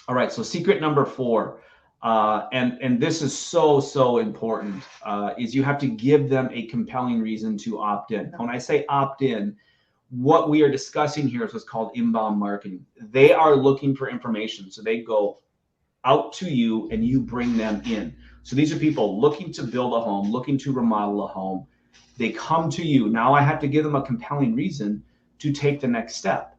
All right, so secret number four, and this is so important, is you have to give them a compelling reason to opt in. Now, when I say opt in, what we are discussing here is what's called inbound marketing. They are looking for information, so they go out to you and you bring them in. So these are people looking to build a home, looking to remodel a home. They come to you. Now I have to give them a compelling reason to take the next step.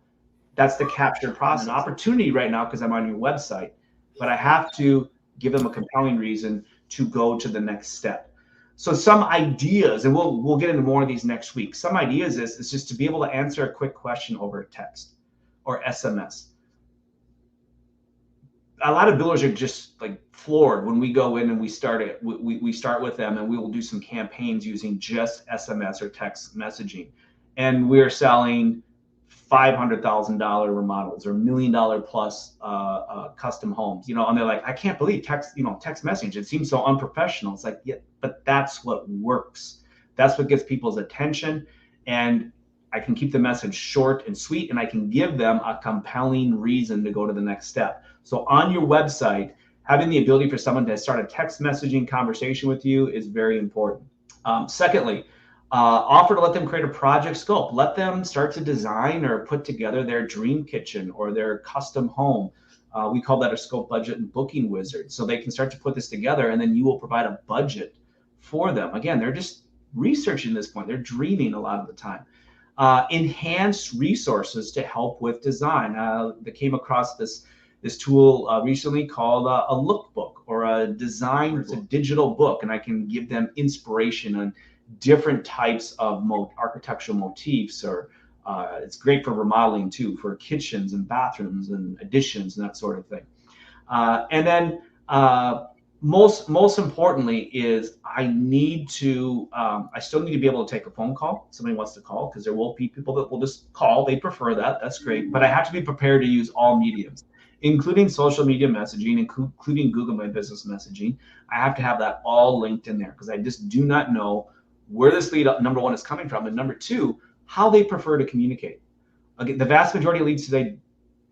That's the capture process. An opportunity right now because I'm on your website, but I have to give them a compelling reason to go to the next step. So some ideas, and we'll get into more of these next week. Some ideas is just to be able to answer a quick question over text or SMS. A lot of builders are just like floored when we go in and we start it. We start with them and we will do some campaigns using just SMS or text messaging, and we're selling $500,000 remodels or $1 million plus custom homes, and they're like, I can't believe text message. It seems so unprofessional. It's like, yeah, but that's what works. That's what gets people's attention. And I can keep the message short and sweet, and I can give them a compelling reason to go to the next step. So on your website, having the ability for someone to start a text messaging conversation with you is very important. Secondly, offer to let them create a project scope. Let them start to design or put together their dream kitchen or their custom home. We call that a scope, budget, and booking wizard. So they can start to put this together, and then you will provide a budget for them. Again, they're just researching this point. They're dreaming a lot of the time. Enhanced resources to help with design. They came across this tool recently called a lookbook or a design. It's a digital book, and I can give them inspiration on different types of architectural motifs, or it's great for remodeling too, for kitchens and bathrooms and additions and that sort of thing. And then most importantly is I still need to be able to take a phone call. Somebody wants to call, because there will be people that will just call. They prefer that. That's great. But I have to be prepared to use all mediums, including social media messaging, including Google My Business messaging. I have to have that all linked in there, because I just do not know where this lead, number one, is coming from, and number two, how they prefer to communicate. Again, the vast majority of leads today,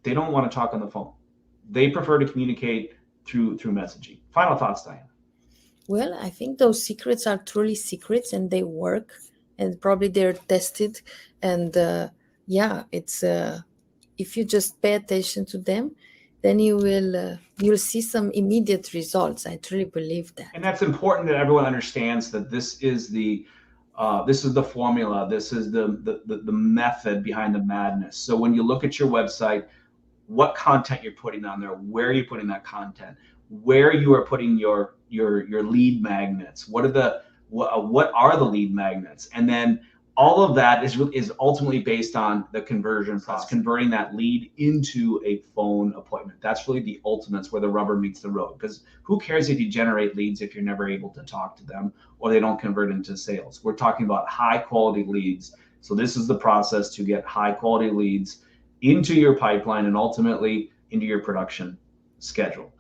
they don't want to talk on the phone. They prefer to communicate through messaging. Final thoughts, Diana? Well, I think those secrets are truly secrets, and they work, and probably they're tested. And it's if you just pay attention to them, then you'll see some immediate results. I truly believe that. And that's important that everyone understands that this is the formula. This is the method behind the madness. So when you look at your website, what content you're putting on there, where you're putting that content, where you are putting your lead magnets, what are the lead magnets, and then all of that is ultimately based on the conversion process, converting that lead into a phone appointment. That's really the ultimate. It's where the rubber meets the road, because who cares if you generate leads if you're never able to talk to them or they don't convert into sales? We're talking about high quality leads. So this is the process to get high quality leads into your pipeline and ultimately into your production schedule.